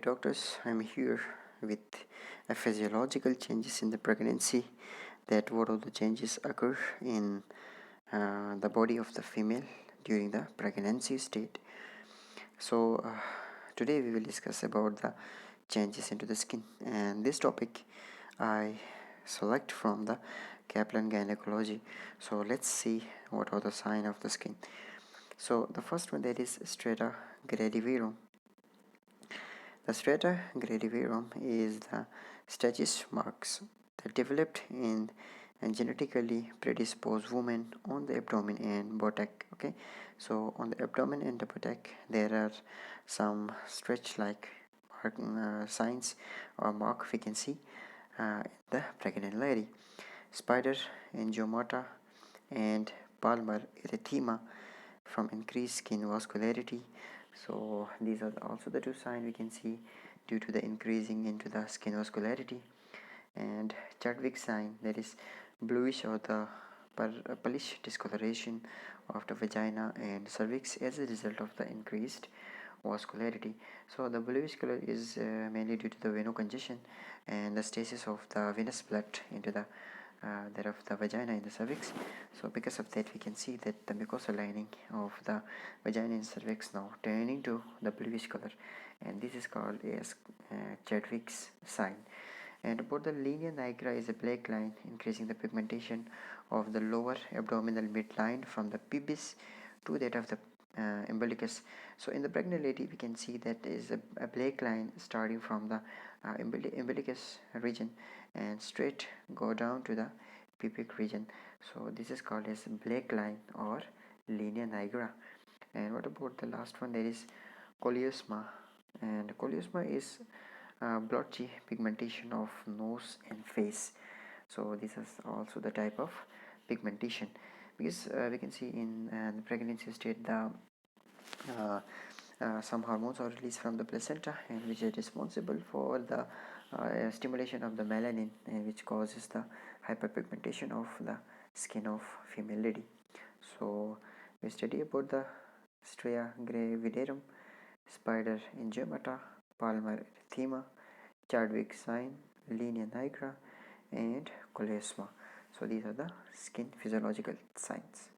Doctors, I'm here with a physiological changes in the pregnancy. That what all the changes occur in the body of the female during the pregnancy state. So today we will discuss about the changes into the skin, and this topic I select from the Kaplan Gynecology. So let's see what are the sign of the skin. So the first one, that is strata gradivarum. The strata gradivarum is the stretches marks that developed in and genetically predisposed women on the abdomen and buttock. Okay, so on the abdomen and the buttock there are some stretch like signs or mark we can see in the pregnant lady. Spider angiomata and palmar erythema from increased skin vascularity. So these are also the two signs we can see due to the increasing into the skin vascularity. And Chadwick sign, that is bluish or the purplish discoloration of the vagina and cervix as a result of the increased vascularity. So the bluish color is mainly due to the venocongestion and the stasis of the venous blood into the that of the vagina and the cervix. So because of that we can see that the mucosal lining of the vagina and cervix now turning to the bluish color, and this is called as Chadwick's sign. And about the linea nigra is a black line increasing the pigmentation of the lower abdominal midline from the pubis to that of the umbilicus. So in the pregnant lady we can see that is a black line starting from the umbilicus region and straight go down to the pubic region. So this is called as black line or linea nigra. And what about the last one, that is coliosma. And coliosma is blotchy pigmentation of nose and face. So this is also the type of pigmentation, because we can see in the pregnancy state the some hormones are released from the placenta, and which is responsible for the stimulation of the melanin, which causes the hyperpigmentation of the skin of female lady. So we study about the stria gravidarum, spider angiomata, palmar erythema, Chadwick sign, linea nigra, and coliosma. So these are the skin physiological signs.